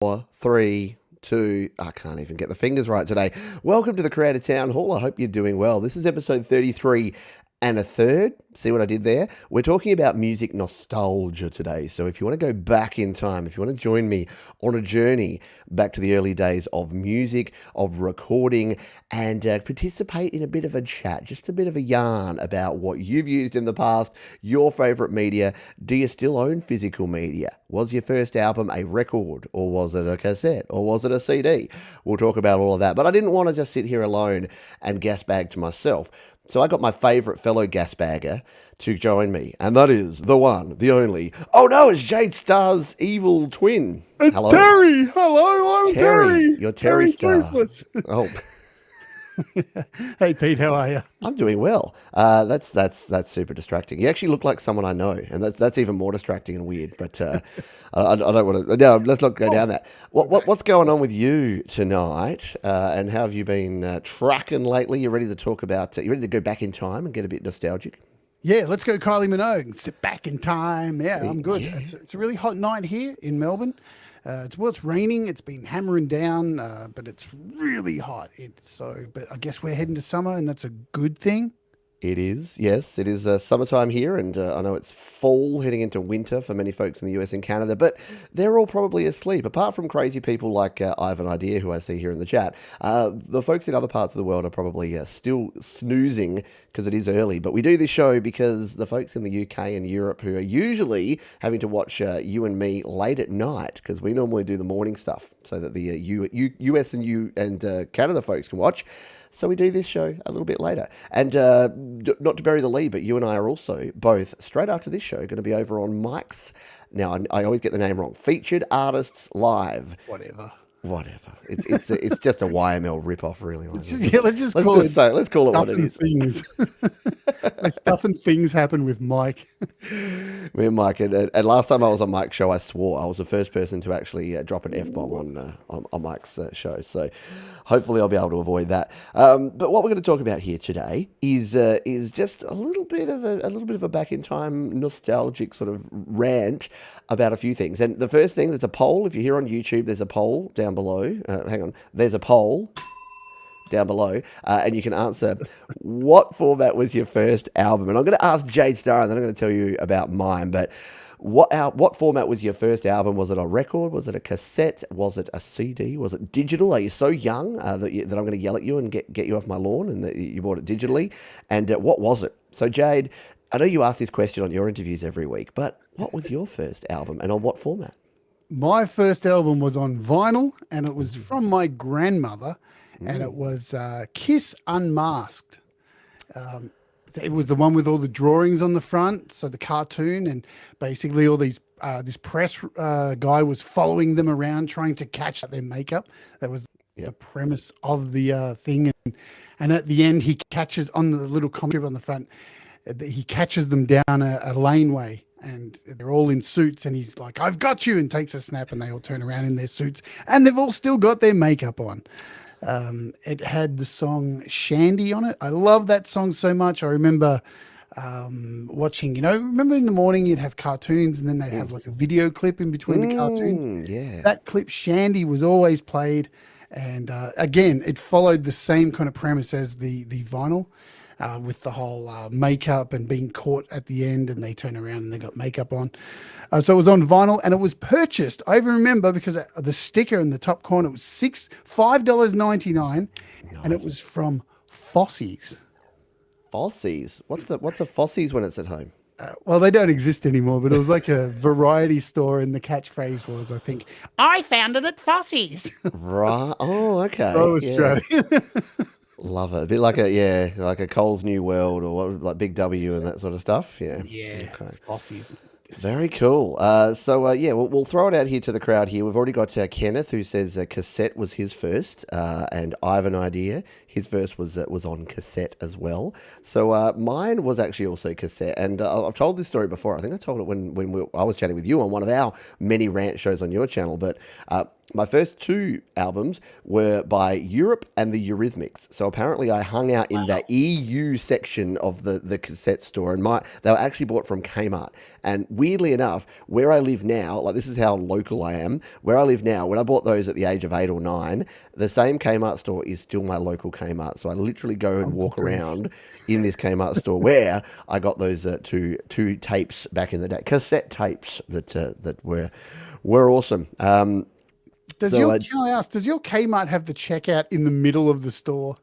Three, two, I can't even get the fingers right today. Welcome to the Creator Town Hall. I hope you're doing well. This is episode 33 and a third. See what I did there? We're talking about music nostalgia today. So if you want to go back in time, if you want to join me on a journey back to the early days of music, of recording, and participate in a bit of a chat, just a bit of a yarn about what you've used in the past, your favorite media. Do you still own physical media? Was your first album a record, or was it a cassette, or was it a CD? We'll talk about all of that. But I didn't want to just sit here alone and gasbag to myself. So I got my favourite fellow gasbagger to join me, and that is the one, the only. Oh no, it's Jade Starr's evil twin. It's Hello. Terry. Hello, I'm Terry. You're Terry Starr. Toothless. Oh, Hey Pete, how are you? I'm doing well. That's super distracting. You actually look like someone I know, and that's even more distracting and weird. But I don't want to. No, let's not go down that. What's going on with you tonight? And how have you been trucking lately? You ready to talk about? You ready to go back in time and get a bit nostalgic? Yeah, let's go Kylie Minogue and sit back in time. Yeah, I'm good. Yeah. It's a really hot night here in Melbourne. It's raining. It's been hammering down, but it's really hot. But I guess we're heading to summer, and that's a good thing. It is, yes. It is summertime here, and I know it's fall heading into winter for many folks in the US and Canada, but they're all probably asleep. Apart from crazy people like I have an idea who I see here in the chat, the folks in other parts of the world are probably still snoozing because it is early. But we do this show because the folks in the UK and Europe who are usually having to watch you and me late at night, because we normally do the morning stuff so that the US and Canada folks can watch. So we do this show a little bit later. And not to bury the lead, but you and I are also both, straight after this show, going to be over on Mike's. Now, I always get the name wrong. Featured Artists Live. Whatever. It's just a YML ripoff, really. Let's call it what it is. Things. Stuff and things happen with Mike. Me and Mike, and last time I was on Mike's show, I swore. I was the first person to actually drop an F-bomb on Mike's show. So hopefully I'll be able to avoid that. But what we're going to talk about here today is just a little bit of a back in time nostalgic sort of rant about a few things. And the first thing, there's a poll. If you're here on YouTube, there's a poll down below. Hang on, there's a poll down below, and you can answer what format was your first album. And I'm going to ask Jade Starr, and then I'm going to tell you about mine. But what format was your first album? Was it a record? Was it a cassette? Was it a CD? Was it digital? Are you so young that I'm going to yell at you and get you off my lawn and that you bought it digitally? And what was it? So Jade, I know you ask this question on your interviews every week, but what was your first album and on what format? My first album was on vinyl, and it was from my grandmother, and it was Kiss Unmasked. It was the one with all the drawings on the front, so the cartoon, and basically all these this press guy was following them around trying to catch their makeup. That was the premise of the thing, and at the end he catches on the little comic strip on the front. He catches them down a laneway, and they're all in suits, and he's like, "I've got you," and takes a snap, and they all turn around in their suits, and they've all still got their makeup on. It had the song Shandy on it. I love that song so much. I remember watching, remember in the morning you'd have cartoons, and then they'd have like a video clip in between the cartoons. Yeah. That clip Shandy was always played, and again, it followed the same kind of premise as the vinyl. With the whole makeup and being caught at the end, and they turn around and they got makeup on. So it was on vinyl, and it was purchased. I even remember because the sticker in the top corner was $5.99, and it was from Fossies. Fossies? What's a Fossies when it's at home? Well, they don't exist anymore, but it was like a variety store, and the catchphrase was, I think, "I found it at Fossies." Right. Oh, okay. So Australian. Love it. A bit like a Cole's New World, or like Big W and that sort of stuff. Yeah. Yeah. Okay. Fossies. Very cool. We'll throw it out here to the crowd here. We've already got Kenneth, who says cassette was his first, and I have an idea. His verse was on cassette as well. So mine was actually also cassette, and I've told this story before. I think I told it when I was chatting with you on one of our many rant shows on your channel, but my first two albums were by Europe and the Eurythmics. So apparently I hung out in the EU section of the cassette store, and they were actually bought from Kmart. And weirdly enough, where I live now, like this is how local I am. Where I live now, when I bought those at the age of 8 or 9, the same Kmart store is still my local Kmart. So I literally go and walk around in this Kmart store where I got those two tapes back in the day, cassette tapes that were awesome. Can I ask, does your Kmart have the checkout in the middle of the store?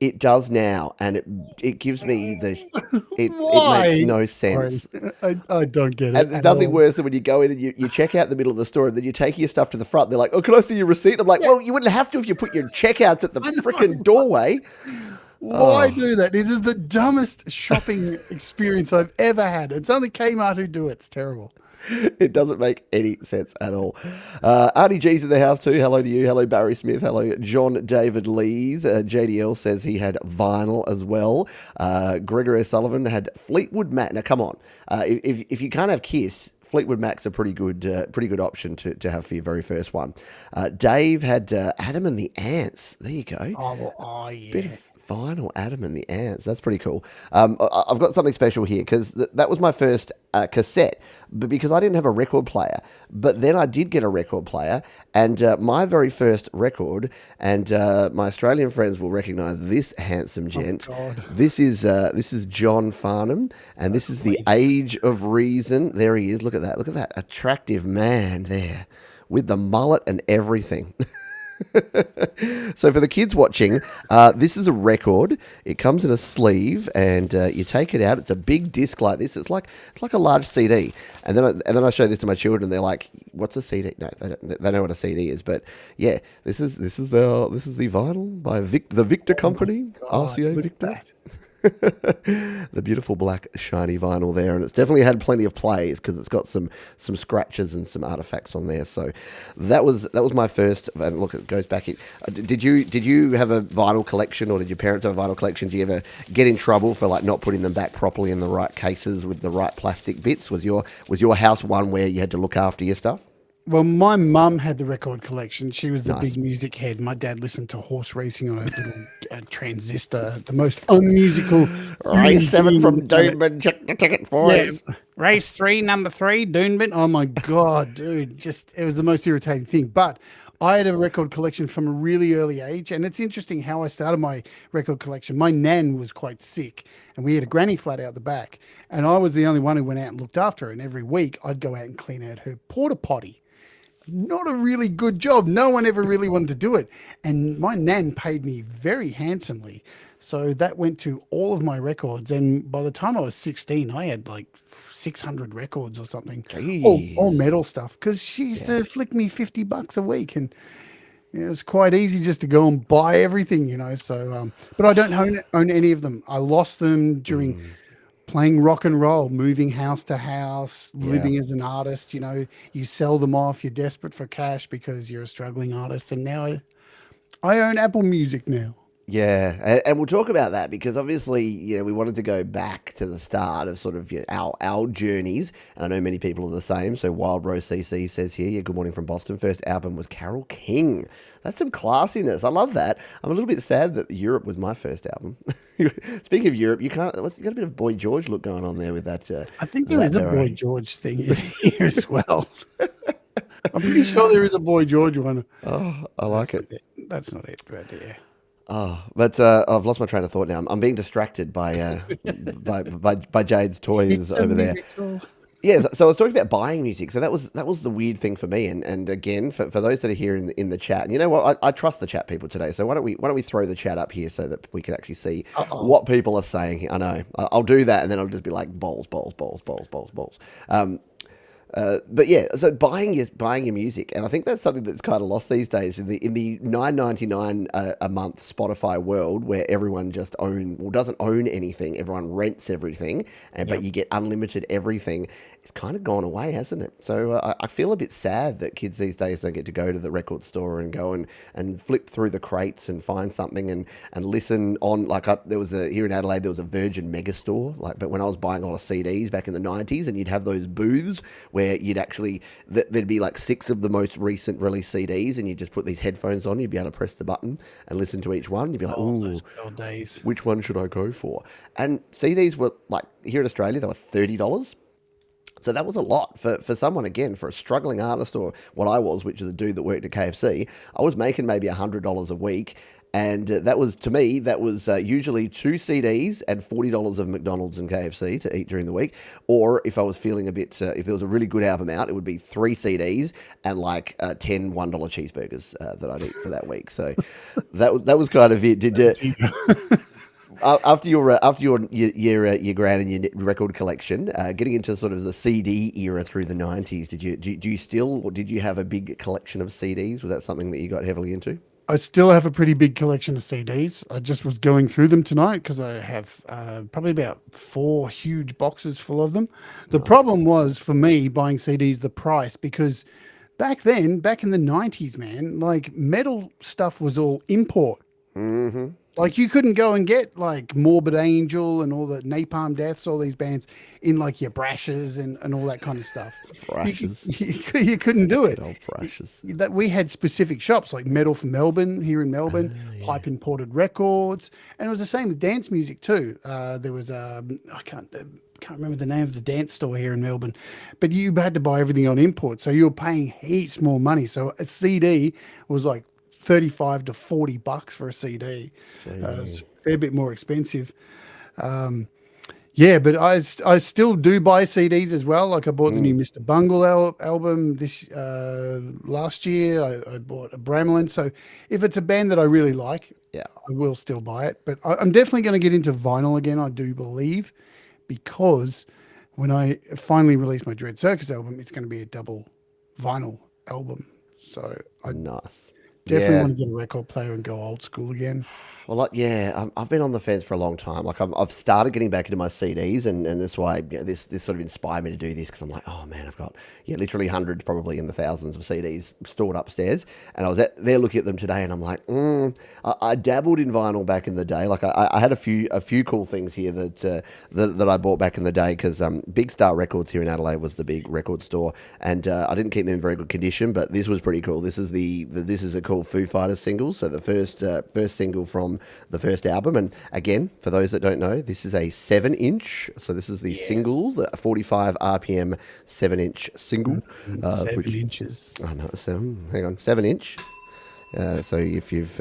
It does now, and it gives me it makes Why? no Sorry, sense. I don't get And it there's at nothing all. worse than when you go in and you check out in the middle of the store and then you take your stuff to the front. They're like, "Oh, can I see your receipt?" I'm like, Yeah, "Well, you wouldn't have to if you put your checkouts at the I know. freaking doorway." Why Oh, do that? It is the dumbest shopping experience I've ever had. It's only Kmart who do it. It's terrible. it doesn't make any sense at all. Artie G's in the house too. Hello to you. Hello, Barry Smith. Hello, John David Lees. JDL says he had vinyl as well. Gregory Sullivan had Fleetwood Mac. Now, come on. If you can't have Kiss, Fleetwood Mac's a pretty good option to have for your very first one. Dave had Adam and the Ants. There you go. Oh Bit yeah. of vinyl Adam and the Ants. That's pretty cool. I've got something special here because that was my first cassette, but because I didn't have a record player. But then I did get a record player, and my very first record, and my Australian friends will recognise this handsome gent. God. This is John Farnham, and this is The Age of Reason. There he is. Look at that. Look at that attractive man there with the mullet and everything. So for the kids watching, this is a record. It comes in a sleeve, and you take it out. It's a big disc like this. It's like a large CD. And then I show this to my children. They're like, "What's a CD?" No, they know what a CD is. But yeah, this is the vinyl by the Victor Company, God, RCA look at Victor. that. The beautiful black shiny vinyl there, and it's definitely had plenty of plays because it's got some scratches and some artifacts on there. So that was my first. And look, it goes back. Did you have a vinyl collection, or did your parents have a vinyl collection? Do you ever get in trouble for like not putting them back properly in the right cases with the right plastic bits? Was your house one where you had to look after your stuff? Well, my mum had the record collection. She was the Nice. big music head. My dad listened to horse racing on a little transistor, the most unmusical Race human 7 being on the from planet. Doomben. Check the ticket, Yeah, boys. race 3, number 3, Doonbin. Oh my God, dude! It was the most irritating thing. But I had a record collection from a really early age, and it's interesting how I started my record collection. My nan was quite sick, and we had a granny flat out the back, and I was the only one who went out and looked after her. And every week, I'd go out and clean out her porta potty. Not a really good job. No one ever really wanted to do it. And my nan paid me very handsomely. So that went to all of my records. And by the time I was 16, I had like 600 records or something, all Jeez. metal stuff. Because she used to flick me $50 a week. And it was quite easy just to go and buy everything. So, but I don't own any of them. I lost them during playing rock and roll, moving house to house, Yeah. living as an artist. You sell them off, you're desperate for cash because you're a struggling artist. And now I own Apple Music now. Yeah, and we'll talk about that because obviously, we wanted to go back to the start of sort of our journeys, and I know many people are the same. So Wild Rose CC says here, yeah, good morning from Boston. First album was Carole King. That's some classiness. I love that. I'm a little bit sad that Europe was my first album. Speaking of Europe, you got a bit of Boy George look going on there with that. I think there that is a Boy variety. George thing in here as well. I'm pretty sure there is a Boy George one. Oh, I like it. That's not it, but yeah. Oh, but I've lost my train of thought now. I'm being distracted by by Jade's toys It's a over there. miracle. Yeah, so I was talking about buying music. So that was the weird thing for me. And again, for those that are here in the chat, and you know what, I trust the chat people today. So why don't we throw the chat up here so that we can actually see what people are saying here. I know I'll do that, and then I'll just be like balls. But yeah, so buying your music, and I think that's something that's kind of lost these days in the $9.99 a month Spotify world, where everyone just doesn't own anything, everyone rents everything, but you get unlimited everything. It's kind of gone away, hasn't it? So I feel a bit sad that kids these days don't get to go to the record store and go and flip through the crates and find something and listen on here in Adelaide there was a Virgin Megastore, but when I was buying a lot of CDs back in the 90s, and you'd have those booths where you'd actually there'd be like 6 of the most recent release CDs, and you just put these headphones on, you'd be able to press the button and listen to each one. You'd be like, Those ooh, good old days. which one should I go for? And CDs were like, here in Australia they were $30. So that was a lot for someone, again, for a struggling artist or what I was, which is a dude that worked at KFC. I was making maybe $100 a week. And that was, to me, that was usually 2 CDs and $40 of McDonald's and KFC to eat during the week. Or if I was feeling a bit, if there was a really good album out, it would be 3 CDs and like 10 $1 cheeseburgers that I'd eat for that week. So that was kind of it. Did you? After your grand and your record collection, getting into sort of the CD era through the 90s, do you still, or did you have a big collection of CDs? Was that something that you got heavily into? I still have a pretty big collection of CDs. I just was going through them tonight because I have probably about 4 huge boxes full of them. The problem was for me buying CDs, the price, because back then, back in the 90s, man, like metal stuff was all import. Mm-hmm. Like you couldn't go and get like Morbid Angel and all the Napalm Deaths, all these bands in like your Brashes and all that kind of stuff. Brashes. You couldn't do it. Old Brashes. That we had specific shops like Metal from Melbourne here in Melbourne, Pipe Imported Records, and it was the same with dance music too. There was I can't remember the name of the dance store here in Melbourne, but you had to buy everything on import, so you were paying heaps more money. So a CD was like $35 to $40 for a CD. It's a fair bit more expensive. Yeah, but I still do buy CDs as well. Like I bought the new Mr. Bungle album this last year. I bought a Bramlin. So if it's a band that I really like, Yeah. I will still buy it. But I'm definitely going to get into vinyl again, I do believe, because when I finally release my Dread Circus album, it's going to be a double vinyl album. So I Nice. definitely Yeah. want to get a record player and go old school again. Well, like, yeah, I've been on the fence for a long time. Like, I've started getting back into my CDs, and that's why this sort of inspired me to do this, because I'm like, oh man, I've got literally hundreds, probably in the thousands of CDs stored upstairs, and I was there looking at them today, and I'm like, I dabbled in vinyl back in the day. Like, I had a few cool things here that I bought back in the day, because Big Star Records here in Adelaide was the big record store, and I didn't keep them in very good condition, but this was pretty cool. This is this is a cool Foo Fighters single, so the first single from the first album. And again, for those that don't know, this is a 7-inch. So this is the singles, a 45 RPM 7-inch single. 7 inches. I know, hang on, 7-inch. So if you've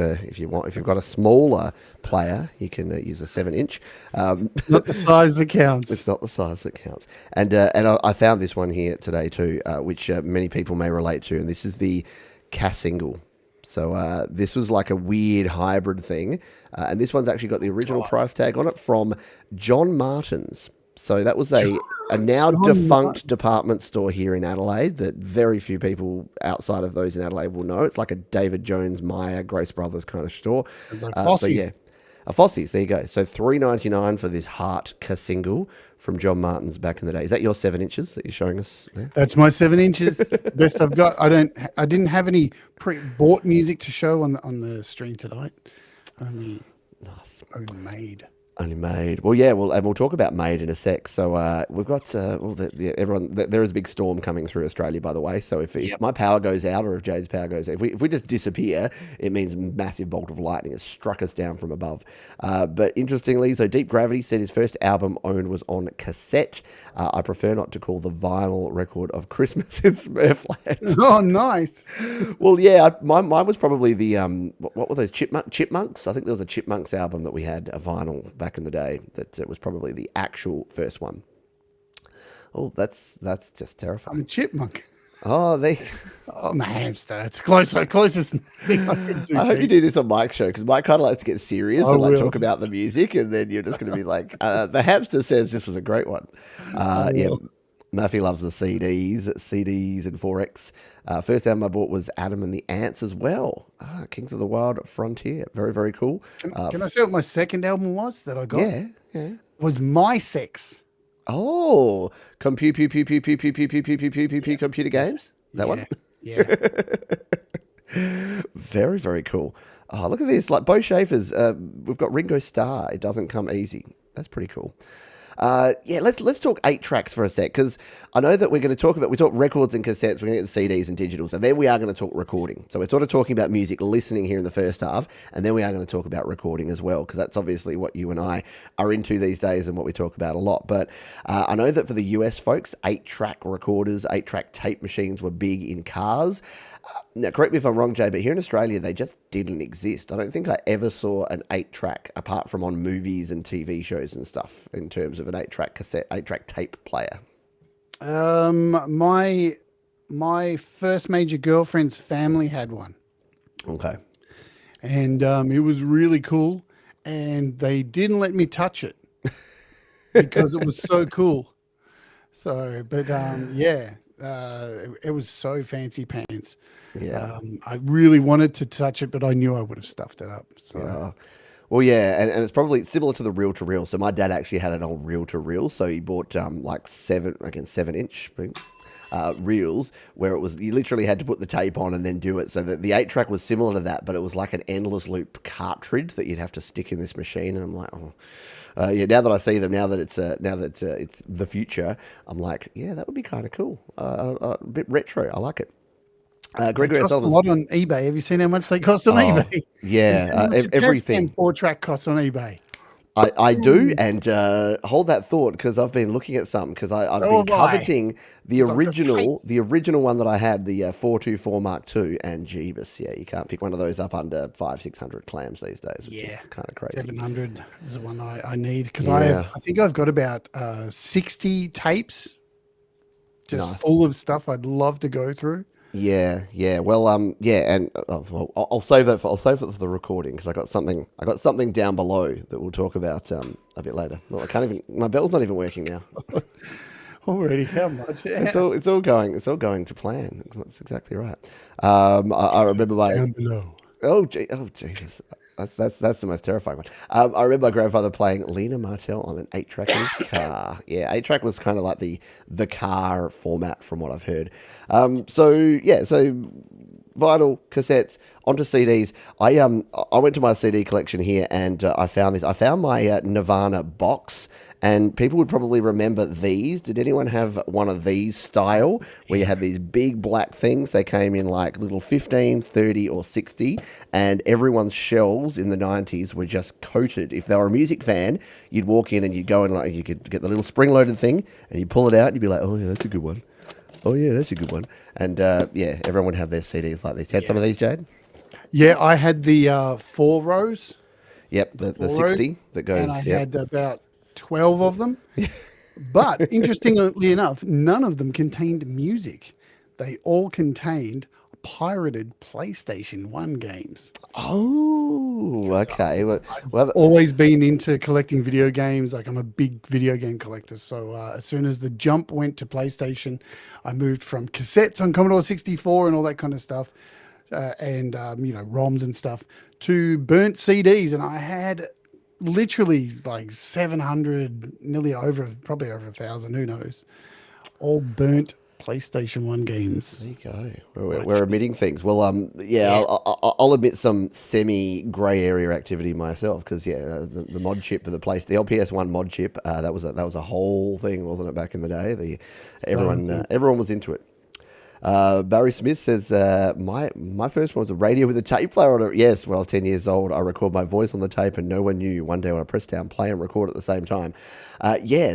got a smaller player, you can use a 7-inch. Not the size that counts. It's not the size that counts. And I found this one here today too, which many people may relate to, and this is the Cass single. So this was like a weird hybrid thing, and this one's actually got the original price tag on it from John Martin's. So that was a now defunct department store here in Adelaide that very few people outside of those in Adelaide will know. It's like a David Jones, Meyer, Grace Brothers kind of store. Like So yeah, a Fossies. There you go. So $3.99 for this Heart single from John Martin's back in the day. Is that your 7 inches that you're showing us there? That's my 7 inches. Best I've got. I didn't have any bought music to show on the stream tonight. Only made. Only made. Well, yeah. Well, and we'll talk about made in a sec. So we've got everyone. There is a big storm coming through Australia, by the way. So if my power goes out, or if Jade's power goes out, if we just disappear, it means a massive bolt of lightning has struck us down from above. But interestingly, so Deep Gravity said his first album owned was on cassette. I prefer not to call the vinyl record of Christmas in Smurfland. Oh, nice. Well, yeah, mine was probably the what were those Chipmunks? I think there was a Chipmunks album that we had, a vinyl back in the day, that it was probably the actual first one. Oh, that's just terrifying. I'm a chipmunk. Oh, I'm a hamster. It's closest thing I can do. I hope you do this on Mike's show, because Mike kind of likes to get serious and will. talk about the music, and then you're just going to be like, the hamster says this was a great one. Yeah, Murphy loves the CDs and 4X. First album I bought was Adam and the Ants as well. Kings of the Wild Frontier. Very, very cool. Can I say what my second album was that I got? Yeah. Was My Sex. Oh, computer games? That one? Yeah. Very, very cool. Oh, look at this. Like Bo Schaefer's, we've got Ringo Starr. It doesn't come easy. That's pretty cool. Yeah, let's talk 8 tracks for a sec, because I know that we talk records and cassettes, we're going to get CDs and digitals, and then we are going to talk recording. So we're sort of talking about music listening here in the first half, and then we are going to talk about recording as well, because that's obviously what you and I are into these days and what we talk about a lot. But I know that for the US folks, 8-track recorders, 8-track tape machines were big in cars. Now, correct me if I'm wrong, Jay, but here in Australia, they just didn't exist. I don't think I ever saw an 8-track apart from on movies and TV shows and stuff in terms of an 8-track cassette, 8-track tape player. My first major girlfriend's family had one, Okay. and it was really cool. And they didn't let me touch it because it was so cool. So, but yeah, it was so fancy pants. Yeah. I really wanted to touch it, but I knew I would have stuffed it up. So, Yeah. Well, yeah, and it's probably similar to the reel to reel. So my dad actually had an old reel to reel. So he bought like 7-inch reels where it was, you literally had to put the tape on and then do it. So the 8-track was similar to that, but it was like an endless loop cartridge that you'd have to stick in this machine. And I'm like, oh. Yeah, now that I see them, now that it's the future, I'm like, yeah, that would be kind of cool. A bit retro. I like it. Gregory they cost a O'Sullivan's- lot on eBay. Have you seen how much they cost on eBay? Have you yeah, seen how much a everything. Tascam 4-track costs on eBay? I do, and hold that thought, because I've been looking at something, because I've So been have I. coveting the It's like the original one that I had, the 424 Mark II, and Jeebus, yeah, you can't pick one of those up under 500-600 clams these days, which is kind of crazy. 700 is the one I need, because Yeah. I think I've got about 60 tapes just Nice. full of stuff I'd love to go through. Yeah, yeah. Well, yeah, and well, I'll save it for the recording, because I got something down below that we'll talk about a bit later. Well, I can't even. My bell's not even working now. Already, how much? It's all going to plan. That's exactly right. I remember my Down below. oh Jesus. That's the most terrifying one. I remember my grandfather playing Lena Martell on an 8-track in his car. Yeah, 8-track was kind of like the car format from what I've heard. So vinyl, cassettes, onto CDs. I went to my CD collection here, and I found this. I found my Nirvana box, and people would probably remember these. Did anyone have one of these style where you had these big black things? They came in like little 15, 30 or 60, and everyone's shelves in the 90s were just coated. If they were a music fan, you'd walk in and you'd go and like you could get the little spring-loaded thing, and you'd pull it out and you'd be like, oh yeah, that's a good one. Oh yeah, that's a good one. And yeah, everyone would have their CDs like these. You had some of these, Jade? Yeah, I had the 4 rows. Yep, the Four 60 rows, that goes. and I Yep. had about 12 of them. But interestingly enough, none of them contained music. They all contained pirated PlayStation 1 games. Oh, okay. Well, Always been into collecting video games. Like, I'm a big video game collector. So as soon as the jump went to PlayStation, I moved from cassettes on Commodore 64 and all that kind of stuff, and ROMs and stuff, to burnt CDs. And I had literally like 700, probably over 1,000, who knows, all burnt PlayStation 1 games. there you go. We're admitting things. Well, yeah. I'll admit some semi-grey area activity myself, because the mod chip for the LPS1 mod chip, that was a whole thing, wasn't it, back in the day? Everyone was into it. Barry Smith says, my first one was a radio with a tape player on it. Yes, when I was 10 years old, I record my voice on the tape, and no one knew. One day when I pressed down play and record at the same time.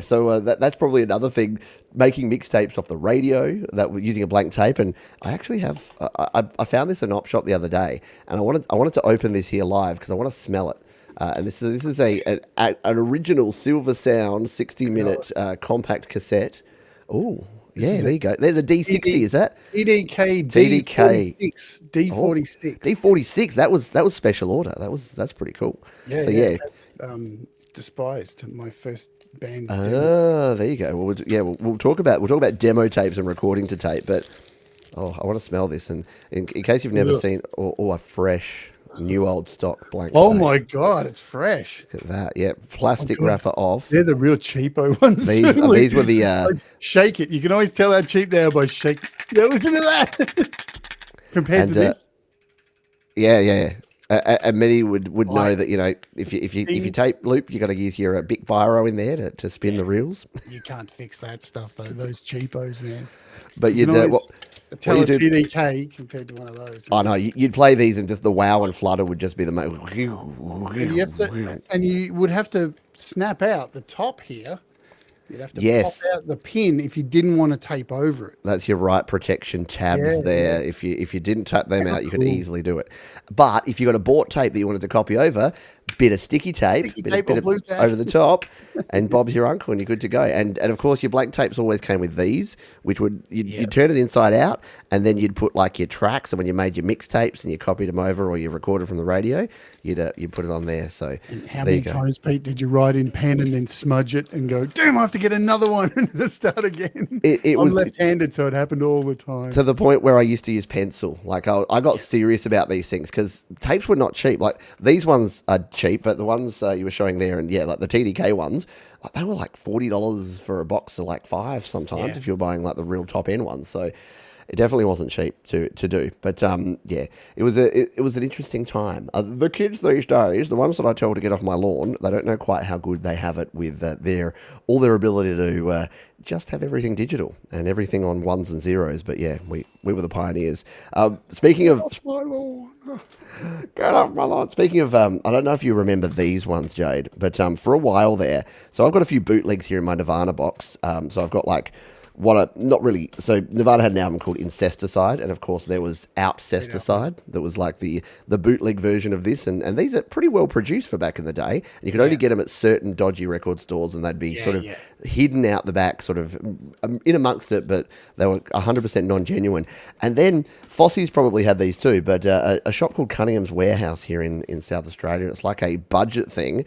So that's probably another thing, making mixtapes off the radio that were using a blank tape. And I actually have, I found this in an op shop the other day, and I wanted to open this here live because I want to smell it. And this is an original Silver Sound 60-minute compact cassette. Oh. Yeah, there you go. There's a D60, is that? DDK D46. D46. D46. That was special order. That's pretty cool. Yeah, so, yeah. That's, Despised, my first band's demo. There you go. Well, we'll talk about demo tapes and recording to tape, but I want to smell this. And in case you've never seen, a fresh new old stock blank. Oh tape. my God, it's fresh. Look at that. Yeah, plastic wrapper off. They're the real cheapo ones. These were the like, shake it. You can always tell how cheap they are by shake. Yeah, listen to that. Compared to this. Yeah. And many would know Right. that, if you tape loop, you got to use your Bic Biro in there to spin the reels. You can't fix that stuff though. Those cheapos, man. But You can you'd always what tell you a do. TDK compared to one of those. I know you'd play these, and just the wow and flutter would just be the most. And you have to, and you would have to snap out the top here. You'd have to pop Yes, out the pin if you didn't want to tape over it. that's your right protection tabs Yeah, there. If you didn't tap them They were out, you could cool. easily do it. But if you got a bought tape that you wanted to copy over, bit of sticky tape, Sticky bit, tape bit or of blue tape. over the top, and Bob's your uncle, and you're good to go. And of course, your blank tapes always came with these, which you'd turn it inside out, and then you'd put like your tracks. And when you made your mixtapes and you copied them over, or you recorded from the radio, you'd put it on there. So And how there many you go. times, Pete, did you write in pen and then smudge it and go, damn, I have to get another one and start again? It I'm was left-handed, so it happened all the time. to the point where I used to use pencil. Like I got serious about these things because tapes were not cheap. Like these ones are cheap, but the ones you were showing there, and like the TDK ones, like, they were like $40 for a box of like 5 sometimes Yeah. if you were buying like the real top end ones. So it definitely wasn't cheap to do. But it was an interesting time. The kids these days, the ones that I tell to get off my lawn, they don't know quite how good they have it with all their ability to just have everything digital and everything on ones and zeros. But yeah, we were the pioneers. Speaking of Off my lawn. get off my lawn. Speaking of, I don't know if you remember these ones, Jade, but for a while there, so I've got a few bootlegs here in my Nirvana box. So I've got like not really. So Nirvana had an album called Incesticide, and of course there was Outcesticide. That was like the bootleg version of this, and these are pretty well produced for back in the day. And you could only get them at certain dodgy record stores, and they'd be sort of hidden out the back, sort of in amongst it, but they were 100% non-genuine. And then Fosse's probably had these too, but a shop called Cunningham's Warehouse here in South Australia. It's like a budget thing.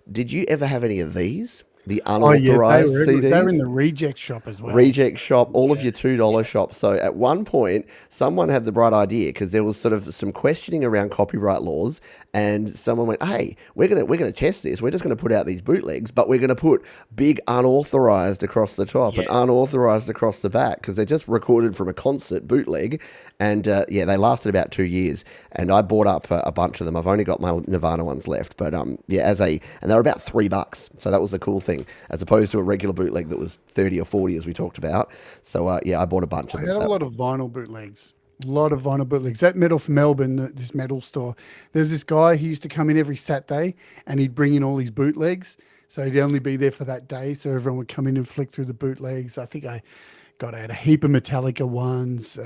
Did you ever have any of these? The Oh, yeah, unauthorized they CDs? were in the reject shop as well. Reject shop, all of your $2 shops. So at one point, someone had the bright idea because there was sort of some questioning around copyright laws, and someone went, "Hey, we're gonna test this. We're just gonna put out these bootlegs, but we're gonna put big unauthorized across the top and unauthorized across the back because they're just recorded from a concert bootleg." And they lasted about 2 years, and I bought up a bunch of them. I've only got my Nirvana ones left, but and they were about $3, so that was the cool thing, as opposed to a regular bootleg that was 30 or 40, as we talked about. So I bought a bunch of I them. had a lot of vinyl bootlegs. A lot of vinyl bootlegs. That Metal for Melbourne, this metal store, there's this guy who used to come in every Saturday and he'd bring in all these bootlegs. So he'd only be there for that day. So everyone would come in and flick through the bootlegs. I think I had a heap of Metallica ones.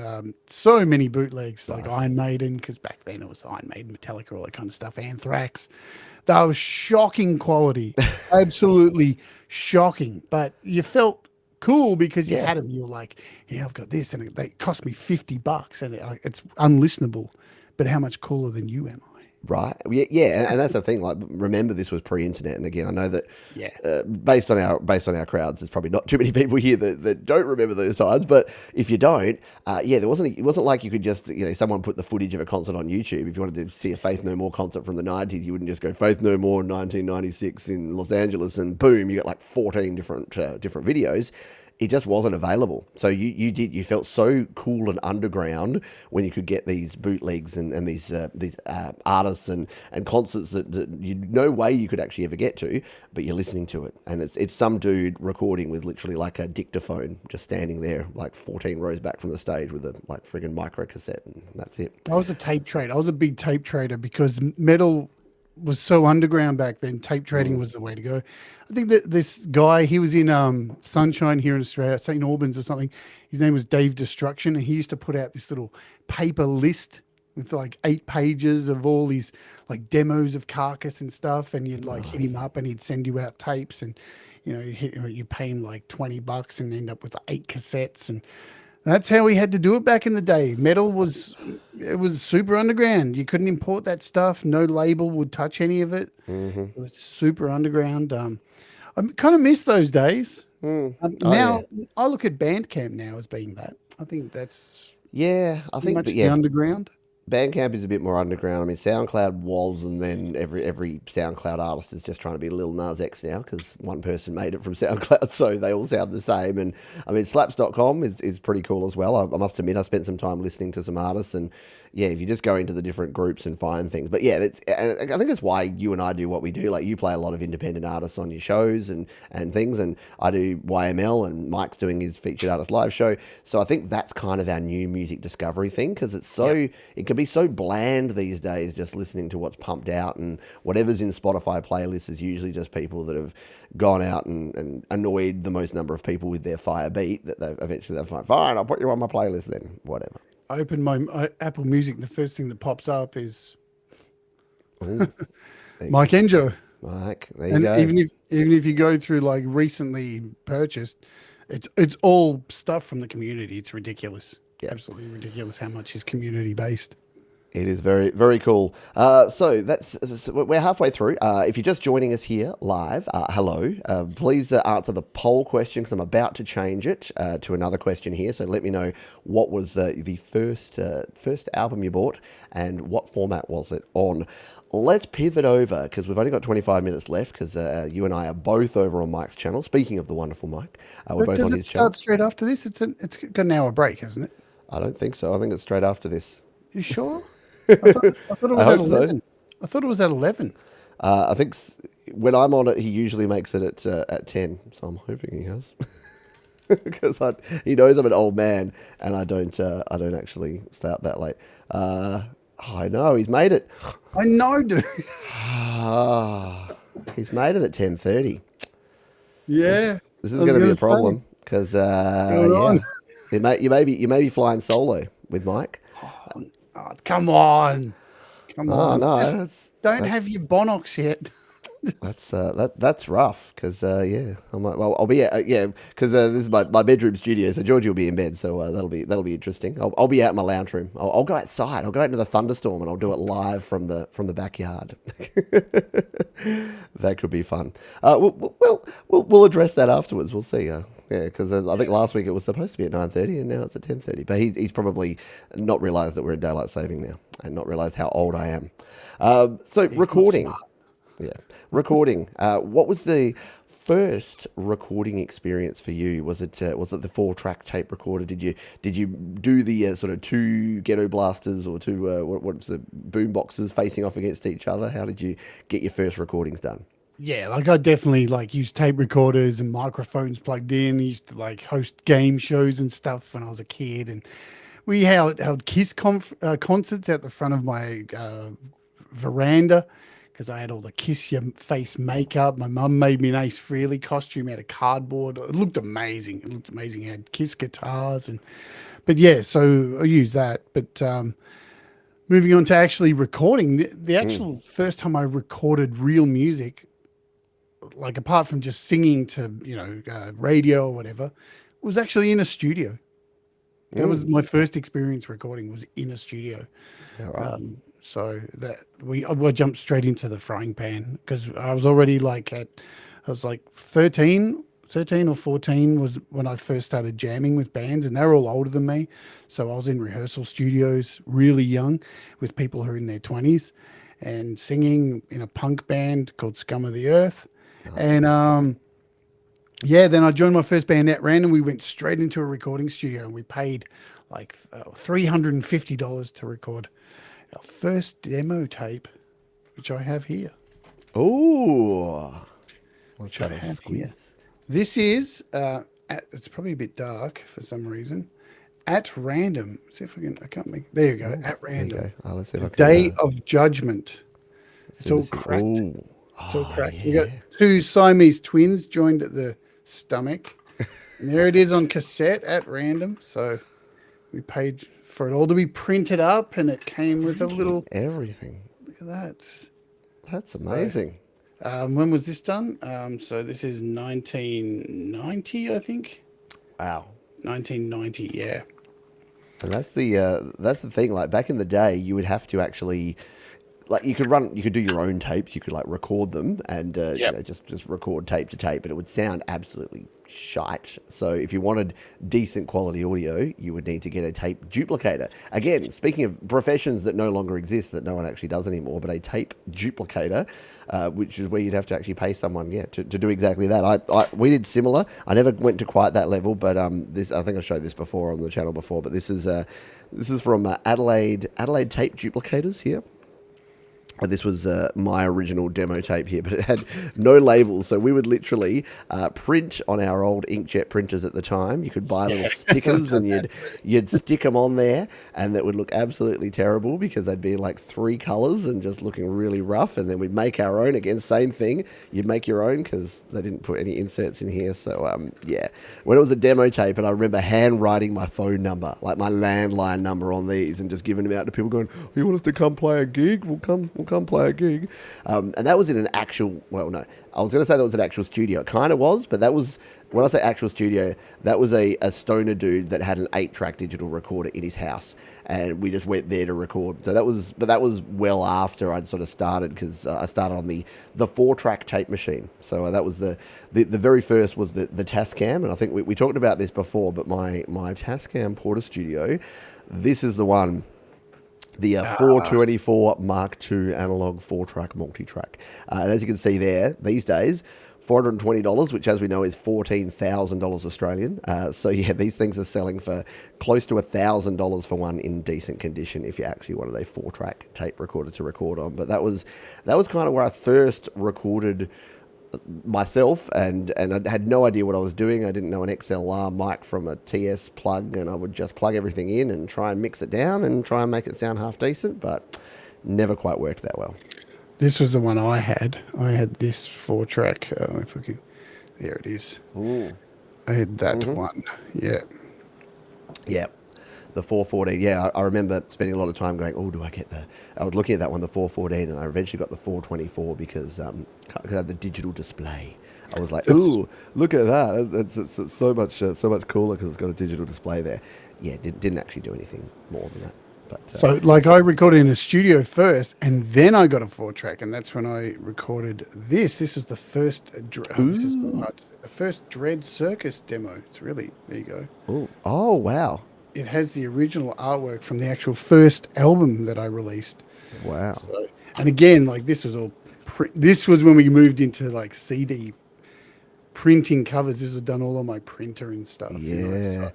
So many bootlegs, like Iron Maiden, because back then it was Iron Maiden, Metallica, all that kind of stuff. Anthrax. They were shocking quality. Absolutely shocking. But you felt cool because you had them. You were like, yeah, I've got this, and they cost me $50, and it's unlistenable. But how much cooler than you am I? Right. Yeah, and that's the thing. Like, remember, this was pre-internet, and again, I know that based on our crowds, there's probably not too many people here that don't remember those times. But if you don't, it wasn't like you could just someone put the footage of a concert on YouTube. If you wanted to see a Faith No More concert from the '90s, you wouldn't just go Faith No More 1996 in Los Angeles, and boom, you got like 14 different videos. It just wasn't available. So you felt so cool and underground when you could get these bootlegs and these artists and concerts that no way you could actually ever get to, but you're listening to it. And it's some dude recording with literally like a dictaphone just standing there like 14 rows back from the stage with a like friggin' micro cassette, and that's it. I was a tape trader. I was a big tape trader because metal was so underground back then. Tape trading was the way to go. I think that this guy, he was in Sunshine here in Australia, St. Albans or something. His name was Dave Destruction, and he used to put out this little paper list with like 8 pages of all these like demos of Carcass and stuff, and you'd like hit him up and he'd send you out tapes, and you pay him like $20 and end up with 8 cassettes, and that's how we had to do it back in the day. Metal was super underground. You couldn't import that stuff. No label would touch any of it. It was super underground. I kind of miss those days. Now I look at Bandcamp now as being that. I think that's I think much the underground. Bandcamp is a bit more underground. I mean, SoundCloud was, and then every SoundCloud artist is just trying to be Lil Nas X now because one person made it from SoundCloud, so they all sound the same. And I mean, slaps.com is pretty cool as well. I must admit, I spent some time listening to some artists, and yeah, if you just go into the different groups and find things. But yeah, and I think that's why you and I do what we do. Like you play a lot of independent artists on your shows and things, and I do YML, and Mike's doing his featured artist live show. So I think that's kind of our new music discovery thing, because it's so it can be so bland these days, just listening to what's pumped out, and whatever's in Spotify playlists is usually just people that have gone out and annoyed the most number of people with their fire beat that they'll find, fine, I'll put you on my playlist then, whatever. I open my Apple Music, the first thing that pops up is Ooh, Mike Enjo. Mike, there you And go. even if you go through like recently purchased, it's all stuff from the community. It's ridiculous. Yeah. Absolutely ridiculous how much is community based. It is very, very cool. So we're halfway through. If you're just joining us here live, hello. Please answer the poll question, because I'm about to change it to another question here. So let me know what was the first album you bought and what format was it on. Let's pivot over, because we've only got 25 minutes left, because you and I are both over on Mike's channel. Speaking of the wonderful Mike, we're But both does on it his channel. start straight after this? It's got an hour break, hasn't it? I don't think so. I think it's straight after this. You sure? I thought it was I at hope so. 11. I thought it was at 11. I think when I'm on it, he usually makes it at 10. So I'm hoping he has, because he knows I'm an old man, and I don't actually stay up that late. I know he's made it. I know, dude. He's made it at 10:30. Yeah. This is I was going to be gonna a problem, because on. you may be flying solo with Mike. Oh, come on. Come on. no, Just don't have your Bonox yet. That's rough, because I'm like, well, I'll be because this is my bedroom studio, so Georgie will be in bed, so that'll be interesting. I'll be out in my lounge room. I'll go outside. I'll go out into the thunderstorm, and I'll do it live from the backyard. That could be fun. We'll address that afterwards. We'll see. Because I think last week it was supposed to be at 9:30, and now it's at 10:30. But he's probably not realised that we're in daylight saving now, and not realised how old I am. So recording. Yeah, recording. What was the first recording experience for you? Was it the 4-track tape recorder? Did you do the sort of two ghetto blasters, or two what's the boom boxes facing off against each other? How did you get your first recordings done? Yeah, like I definitely used tape recorders and microphones plugged in. I used to host game shows and stuff when I was a kid, and we held Kiss concerts out the front of my veranda, because I had all the Kiss Your Face makeup. My mum made me an Ace Frehley costume out of cardboard. It looked amazing. It had Kiss guitars, but yeah, so I used that. But moving on to actually recording, the actual first time I recorded real music, like apart from just singing to radio or whatever, was actually in a studio. That was my first experience recording, was in a studio. Yeah, right. So that I jumped straight into the frying pan, because I was already I was 13 or 14 was when I first started jamming with bands, and they were all older than me. So I was in rehearsal studios really young with people who are in their 20s, and singing in a punk band called Scum of the Earth. And then I joined my first band at random. We went straight into a recording studio, and we paid $350 to record our first demo tape, which I have here. Oh, Which I have here. This is it's probably a bit dark for some reason. At random. See if I can. I can't make. There you go. At random. there you go. Let's see if I can. Day of Judgment. It's all cracked. It's all cracked. We got two Siamese twins joined at the stomach. And there it is on cassette at random. So we paid for it all to be printed up, and it came with a little Everything. Look at that. That's amazing. When was this done? So this is 1990, I think. Wow. 1990, yeah. And that's the thing. Like back in the day, you would have to actually like you could do your own tapes. You could like record them and just record tape to tape, but it would sound absolutely shite. So if you wanted decent quality audio, you would need to get a tape duplicator. Again, speaking of professions that no longer exist, that no one actually does anymore, but a tape duplicator, which is where you'd have to actually pay someone, to do exactly that. We did similar. I never went to quite that level, but this, I think I showed this before on the channel before, but this is from Adelaide Tape Duplicators here. This was my original demo tape here, but it had no labels. So we would literally print on our old inkjet printers at the time. You could buy little stickers and you'd stick them on there, and that would look absolutely terrible because they'd be in like 3 colors and just looking really rough. And then we'd make our own. Again, same thing. You'd make your own because they didn't put any inserts in here. So when it was a demo tape, and I remember handwriting my phone number, like my landline number on these, and just giving them out to people going, oh, you want us to come play a gig? We'll come play a gig. And that was in an actual, well, no, I was going to say that was an actual studio. It kind of was, but that was, when I say actual studio, that was a stoner dude that had an 8-track digital recorder in his house. And we just went there to record. So that was well after I'd sort of started, because I started on the 4-track tape machine. So that was the very first was the Tascam. And I think we talked about this before, but my Tascam Porta Studio, this is the one. The 424 Mark II analog 4-track multi-track. And as you can see there, these days, $420, which as we know is $14,000 Australian. So yeah, these things are selling for close to $1,000 for one in decent condition if you actually wanted a 4-track tape recorder to record on. But that was kind of where I first recorded myself, and I had no idea what I was doing. I didn't know an XLR mic from a TS plug, and I would just plug everything in and try and mix it down and try and make it sound half decent, but never quite worked that well. This was the one I had. I had this 4-track. If we can, there it is. Ooh. I had that one. Yeah. Yeah. The 414, yeah, I remember spending a lot of time going, oh, do I get I was looking at that one, the 414, and I eventually got the 424 because I had the digital display. I was like, ooh, look at that. It's so much cooler because it's got a digital display there. Yeah, didn't actually do anything more than that. But, so, like, I recorded in a studio first, and then I got a 4-track, and that's when I recorded this. This was the first, the first Dread Circus demo. It's really, there you go. Ooh. Oh, wow. It has the original artwork from the actual first album that I released. Wow. So, and again, like, this was all, this was when we moved into like CD printing covers. This was done all on my printer and stuff. Yeah. So.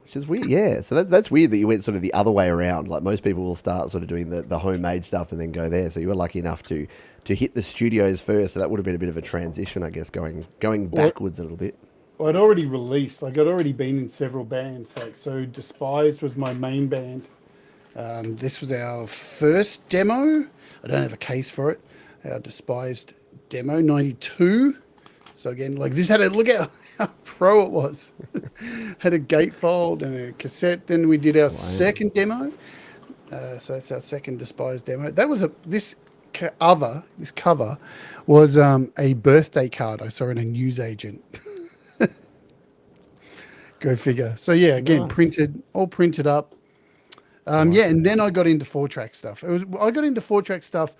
Which is weird. Yeah. So that's weird that you went sort of the other way around. Like most people will start sort of doing the homemade stuff and then go there. So you were lucky enough to hit the studios first. So that would have been a bit of a transition, I guess, going backwards a little bit. I'd already released, like I'd already been in several bands. Like, so Despised was my main band. This was our first demo. I don't have a case for it. Our Despised demo, 92. So again, like this had look at how pro it was. Had a gatefold and a cassette. Then we did our second demo. So that's our second Despised demo. That was this cover was a birthday card I saw in a newsagent. Go figure. So yeah, again, nice. all printed up. Yeah, and then I got into 4-track stuff. I got into 4-track stuff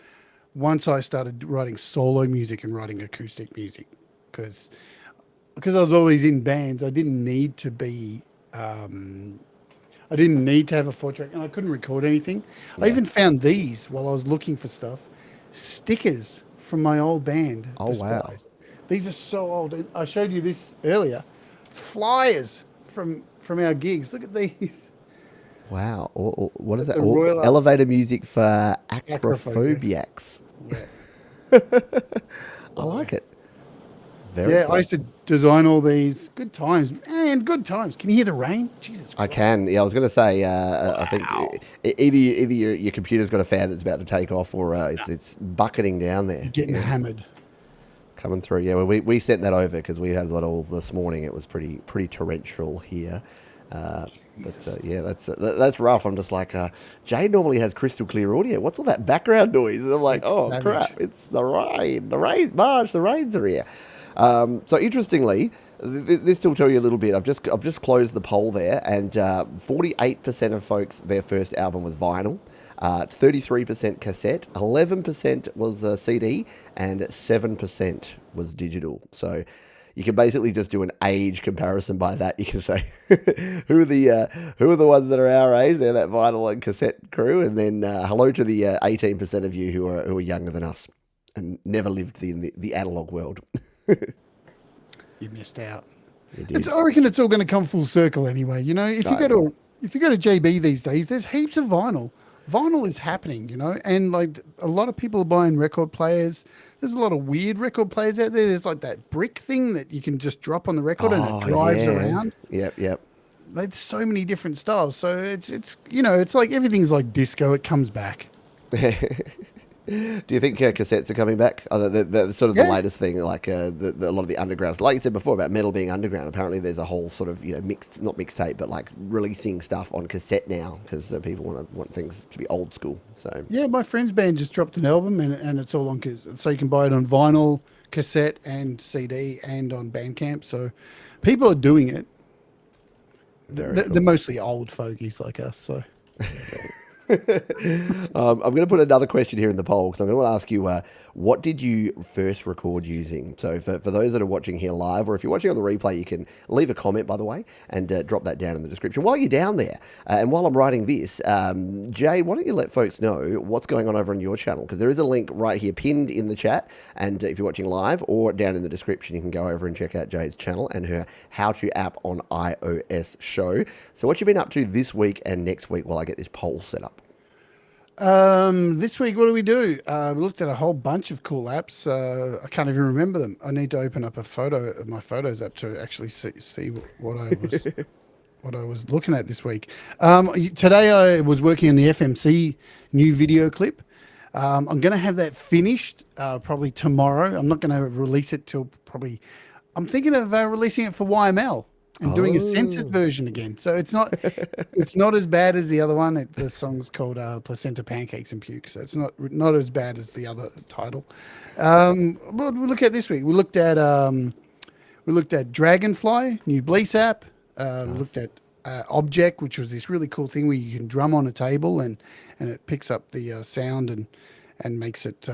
once I started writing solo music and writing acoustic music, because I was always in bands. I didn't need to be. I didn't need to have a 4-track, and I couldn't record anything. Yeah. I even found these while I was looking for stuff, stickers from my old band. Oh wow! These are so old. I showed you this earlier. Flyers from our gigs. Look at these. Wow. What is that? Elevator music for acrophobiacs. Yeah. I like it. Very cool. I used to design all these. Good times. Man, good times. Can you hear the rain? Jesus Christ. I can. Yeah, I was going to say, I think either your computer's got a fan that's about to take off, or it's bucketing down there. You're getting hammered. Coming through, yeah. Well, we sent that over because we had a lot all this morning. It was pretty torrential here, but yeah, that's rough. I'm just like, Jay normally has crystal clear audio. What's all that background noise? And I'm like, it's savage. Crap! It's the rain. The rain, Marge. The rains are here. So interestingly, this will tell you a little bit. I've just closed the poll there, and 48% of folks, their first album was vinyl, 33% cassette, 11% was CD, and 7% was digital. So you can basically just do an age comparison by that. You can say who are the ones that are our age? They're that vinyl and cassette crew, and then hello to the 18% of you who are younger than us and never lived in the analog world. You missed out. You did. I reckon it's all going to come full circle anyway. You know, if you go to JB these days, there's heaps of vinyl. Vinyl is happening, you know, and like a lot of people are buying record players. There's a lot of weird record players out there. There's like that brick thing that you can just drop on the record and it drives around. Yep. There's so many different styles. So it's you know, it's like everything's like disco. It comes back. Do you think cassettes are coming back? The sort of the latest thing, like a lot of the underground, like you said before about metal being underground. Apparently, there's a whole sort of not mixtape, but like releasing stuff on cassette now because people want things to be old school. So yeah, my friend's band just dropped an album and it's all on so you can buy it on vinyl, cassette, and CD, and on Bandcamp. So people are doing it. They're mostly old fogies like us. So. I'm going to put another question here in the poll because I'm going to ask you, what did you first record using? So for those that are watching here live, or if you're watching on the replay, you can leave a comment, by the way, and drop that down in the description. While you're down there, and while I'm writing this, Jay, why don't you let folks know what's going on over on your channel? Because there is a link right here pinned in the chat, and if you're watching live or down in the description, you can go over and check out Jay's channel and her how-to app on iOS show. So what you been up to this week and next week while I get this poll set up? This week, what do we do? We looked at a whole bunch of cool apps. I can't even remember them. I need to open up a photo of my Photos app to actually see what I was looking at this week. Today I was working on the FMC new video clip. I'm going to have that finished probably tomorrow. I'm not going to release it till probably. I'm thinking of releasing it for YML. And doing a censored version again. So it's not as bad as the other one. The song's called Placenta Pancakes and Puke. So it's not as bad as the other title. What did we look at this week? We looked at Dragonfly, new Bleace app. We looked at Object, which was this really cool thing where you can drum on a table and it picks up the sound and makes it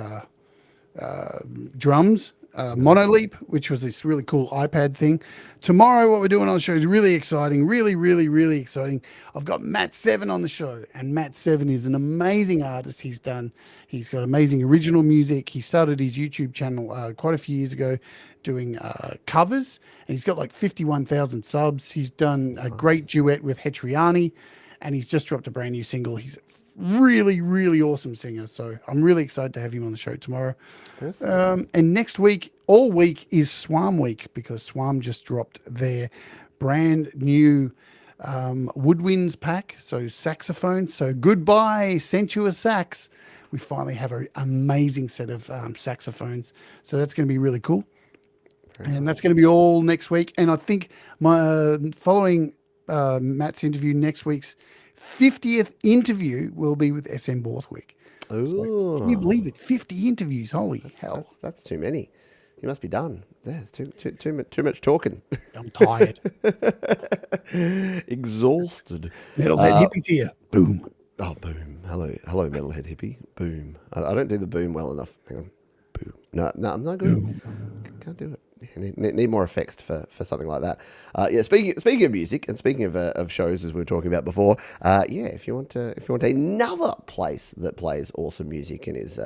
drums. Monoleap, which was this really cool iPad thing. Tomorrow, what we're doing on the show is really exciting, really, really, really exciting. I've got Matt Seven on the show, and Matt Seven is an amazing artist. He's got amazing original music. He started his YouTube channel quite a few years ago doing covers, and he's got like 51,000 subs. He's done a great duet with Hetriani, and he's just dropped a brand new single. He's really, really awesome singer. So I'm really excited to have him on the show tomorrow. Awesome. And next week, all week is Swam week because Swam just dropped their brand new woodwinds pack. So saxophones. So goodbye, sensuous sax. We finally have an amazing set of saxophones. So that's going to be really cool. And that's going to be all next week. And I think my following Matt's interview, next week's 50th interview will be with SM Borthwick. So can you believe it? 50 interviews. Holy hell. That's too many. You must be done. Yeah, it's too much talking. I'm tired. Exhausted. Metalhead Hippie's here. Boom. Oh, boom. Hello, Metalhead Hippie. Boom. I don't do the boom well enough. Hang on. Boom. No, I'm not good. Boom. Can't do it. Need more effects for something like that. Speaking of music and speaking of shows as we were talking about before, if you want another place that plays awesome music and is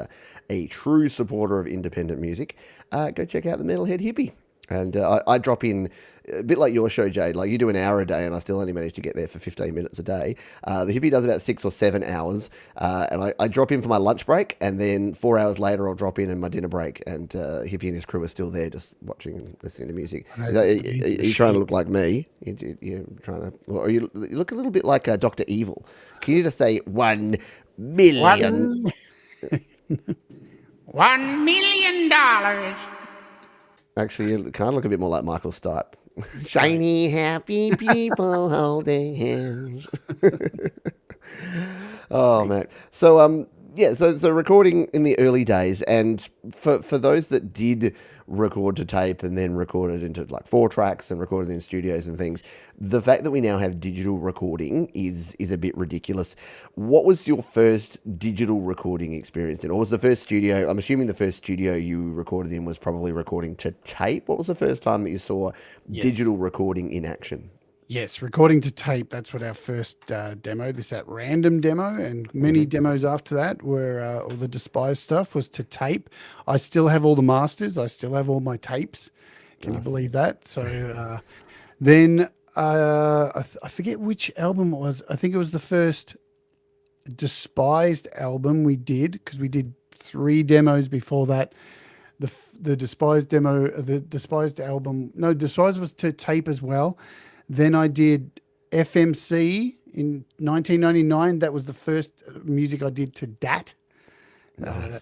a true supporter of independent music, go check out the Metalhead Hippie. And I drop in a bit like your show, Jade. Like you do an hour a day, and I still only manage to get there for 15 minutes a day. The Hippie does about 6 or 7 hours, and I drop in for my lunch break, and then 4 hours later I'll drop in my dinner break, and Hippie and his crew are still there, just watching and listening to music. Are you trying to look like me? You're trying to, or you look a little bit like Dr. Evil. Can you just say 1 million? $1 million. Actually, you kind of look a bit more like Michael Stipe. Shiny, happy people holding hands. Oh, man. So, yeah, so recording in the early days, and for those that did record to tape and then recorded into like 4 tracks and recorded in studios and things, the fact that we now have digital recording is a bit ridiculous. What was your first digital recording experience in? Or was the first studio, I'm assuming the first studio you recorded in was probably recording to tape. What was the first time that you saw Yes. digital recording in action? Yes, recording to tape. That's what our first demo, this at random demo, and many demos after that were all the despised stuff was to tape. I still have all the masters. I still have all my tapes. Can you believe that? So then I forget which album it was. I think it was the first despised album we did because we did 3 demos before that. The despised demo, the despised album. No, despised was to tape as well. Then I did FMC in 1999. That was the first music I did to DAT.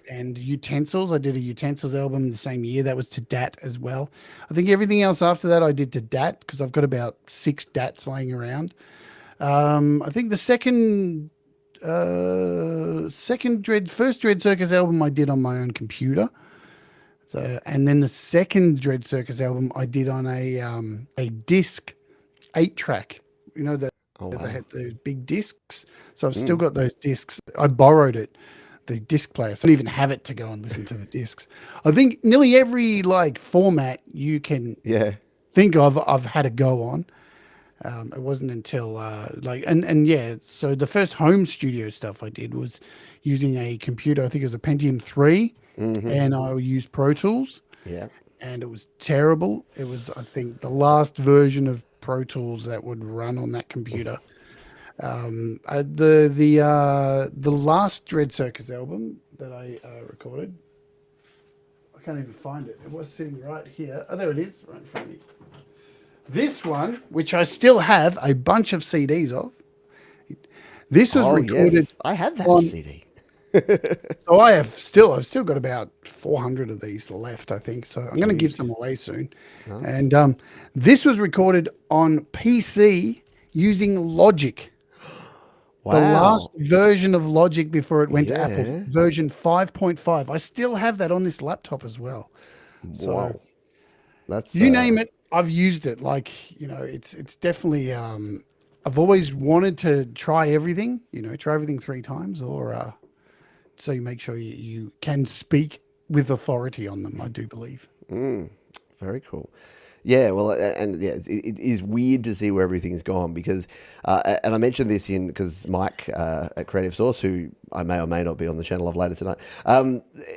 And Utensils. I did a Utensils album the same year. That was to DAT as well. I think everything else after that I did to DAT because I've got about 6 DATs laying around. I think the first Dread Circus album I did on my own computer. So, and then the second Dread Circus album I did on a disc 8-track. You know that they had those big discs. So I've still got those discs. I borrowed it, the disc player. So I don't even have it to go and listen to the discs. I think nearly every like format you can think of, I've had a go on. It wasn't until so the first home studio stuff I did was using a computer. I think it was a Pentium 3, and I used Pro Tools. Yeah. And it was terrible. It was, I think, the last version of Pro Tools that would run on that computer. The last Dread Circus album that I recorded, I can't even find it. It was sitting right here. Oh, there it is, right in front of me. This one, which I still have a bunch of CDs of. This was recorded. Yes. I have that CD. So I've still got about 400 of these left, I think. So I'm going to give some away soon. Oh. And this was recorded on PC using Logic. Wow. The last version of Logic before it went to Apple, version 5.5. I still have that on this laptop as well. So that's you name it, I've used it. Like, you know, it's definitely I've always wanted to try everything, try everything 3 times or so you make sure you can speak with authority on them, I do believe. Very cool. Yeah, well, and yeah, it is weird to see where everything's gone because, and I mentioned this because Mike at Creative Source, who I may or may not be on the channel of later tonight,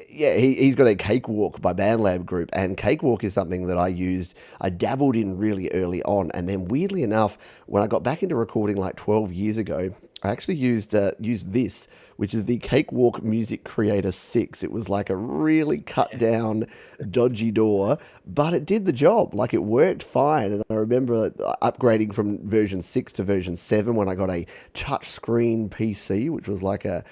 he's got a Cakewalk by BandLab group, and Cakewalk is something that I dabbled in really early on, and then weirdly enough, when I got back into recording like 12 years ago, I actually used this, which is the Cakewalk Music Creator 6. It was like a really cut down, dodgy DAW, but it did the job. Like it worked fine. And I remember upgrading from version 6 to version 7 when I got a touchscreen PC, which was like a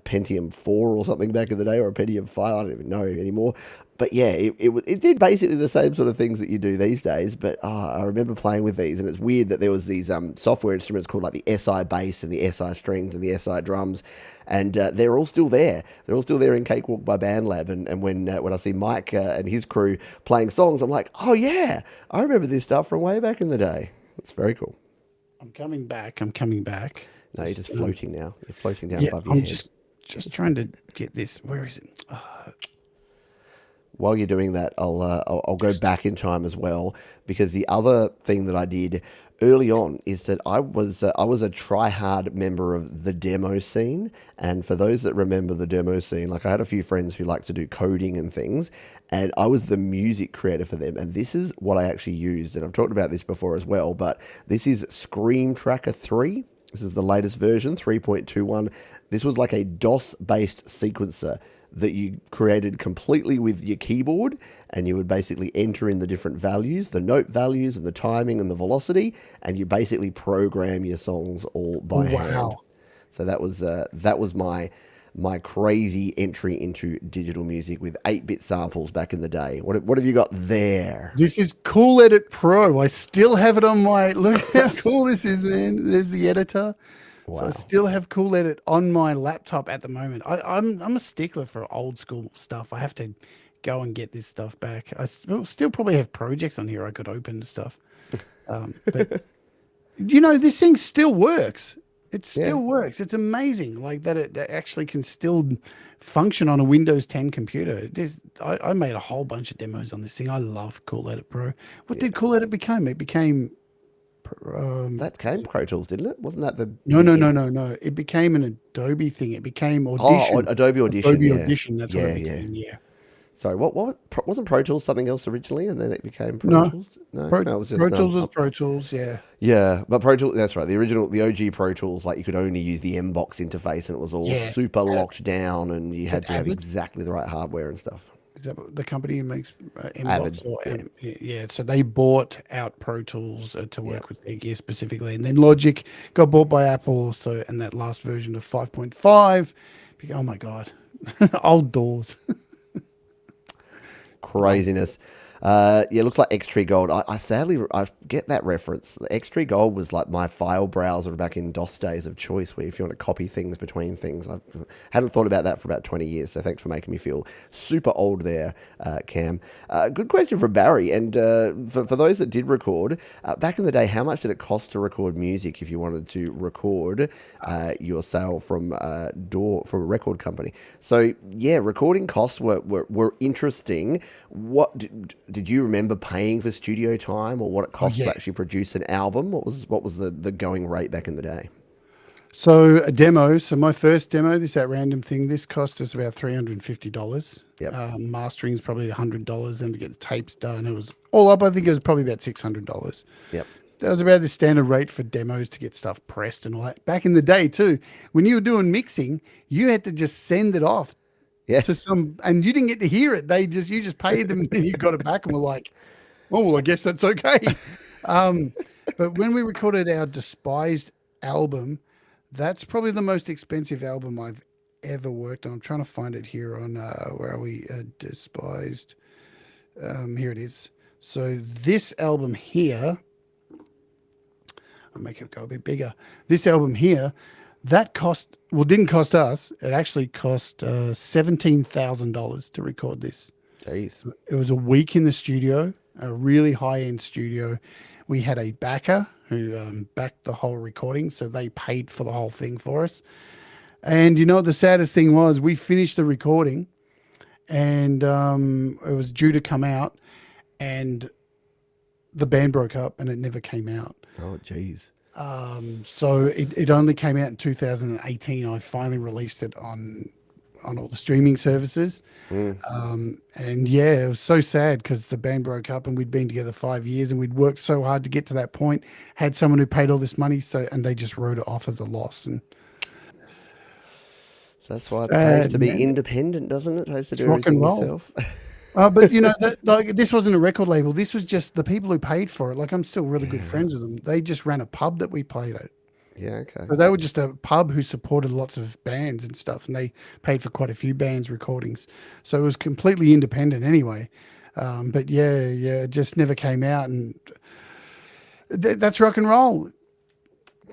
Pentium 4 or something back in the day, or a Pentium 5. I don't even know anymore. But yeah, it did basically the same sort of things that you do these days. But I remember playing with these, and it's weird that there was these software instruments called like the SI bass and the SI strings and the SI drums, and they're all still there. They're all still there in Cakewalk by BandLab. And when I see Mike and his crew playing songs, I'm like, oh yeah, I remember this stuff from way back in the day. It's very cool. I'm coming back. No, you're just floating now. You're floating down above your head. I'm just trying to get this. Where is it? While you're doing that, I'll go back in time as well, because the other thing that I did early on is that I was a try-hard member of the demo scene. And for those that remember the demo scene, like I had a few friends who like to do coding and things, and I was the music creator for them. And this is what I actually used, and I've talked about this before as well, but this is Scream Tracker 3. This is the latest version, 3.21. This was like a DOS-based sequencer that you created completely with your keyboard, and you would basically enter in the different values, the note values and the timing and the velocity, and you basically program your songs all by hand. So that was my crazy entry into digital music with 8-bit samples back in the day. What have you got there? This is Cool Edit Pro. I still have it on my... Look how cool this is, man. There's the editor. So I Wow. still have Cool Edit on my laptop at the moment. I'm a stickler for old school stuff. I have to go and get this stuff back. I still probably have projects on here I could open and stuff. But this thing still works. It Yeah. still works. It's amazing, like that it actually can still function on a Windows 10 computer. I made a whole bunch of demos on this thing. I love Cool Edit Pro. What did Cool Edit become? It became That came Pro Tools, didn't it? Wasn't that the no, no, the no, end? no, no. It became an Adobe thing. It became Oh, Audition. Adobe Audition. Adobe Yeah. Audition. That's what Yeah. it Yeah. became. Yeah. Sorry. Wasn't Pro Tools something else originally, and then it became Pro No, Tools? No, Pro, no, it was Pro just Tools was Pro Tools. Yeah. yeah, but Pro Tools. That's right. The original, the OG Pro Tools, like you could only use the M box interface, and it was all Yeah. super locked down, and you Is had that to have Avid? exactly the right hardware and stuff. Is that the company who makes Avid. Mbox or Yeah. yeah? So they bought out Pro Tools to Yeah. work with their gear specifically, and then Logic got bought by Apple. So and that last version of 5.5, oh my god, old doors. Craziness. Yeah, looks like Xtree Gold. I sadly I get that reference. The Xtree Gold was like my file browser back in DOS days of choice, where if you want to copy things between things. I hadn't thought about that for about 20 years. So thanks for making me feel super old there, Cam. Good question from Barry. And for those that did record back in the day, how much did it cost to record music if you wanted to record your sale from a record company? So yeah, recording costs were interesting. What did you remember paying for studio time, or what it cost to yeah. actually produce an album? What was the going rate back in the day? So a demo. So my first demo, this at random thing, this cost us about $350. Yep. Mastering's probably $100, and to get the tapes done, it was all up. I think it was probably about $600. Yep. That was about the standard rate for demos to get stuff pressed and all that. Back in the day too, when you were doing mixing, you had to just send it off Yeah. to some, and you didn't get to hear it. You just paid them and you got it back and were like, oh, well, I guess that's okay. But when we recorded our Despised album, that's probably the most expensive album I've ever worked on. I'm trying to find it here on, where are we? Despised. Here it is. So this album here, I'll make it go a bit bigger. This album here, that didn't cost us. It actually cost $17,000 to record this. Jeez. It was a week in the studio, a really high-end studio. We had a backer who backed the whole recording, so they paid for the whole thing for us. And you know what the saddest thing was? We finished the recording, and it was due to come out, and the band broke up, and it never came out. Oh, jeez. So it only came out in 2018. I finally released it on all the streaming services. And yeah, it was so sad because the band broke up and we'd been together 5 years and we'd worked so hard to get to that point, had someone who paid all this money. And they just wrote it off as a loss. And So that's why it sad, pays to be man. independent, doesn't it? It pays to do rock and everything roll. yourself. But this wasn't a record label. This was just the people who paid for it. Like, I'm still really good friends with them. They just ran a pub that we played at. Yeah, okay. So they were just a pub who supported lots of bands and stuff, and they paid for quite a few bands' recordings. So it was completely independent anyway. But yeah, it just never came out, and that's rock and roll.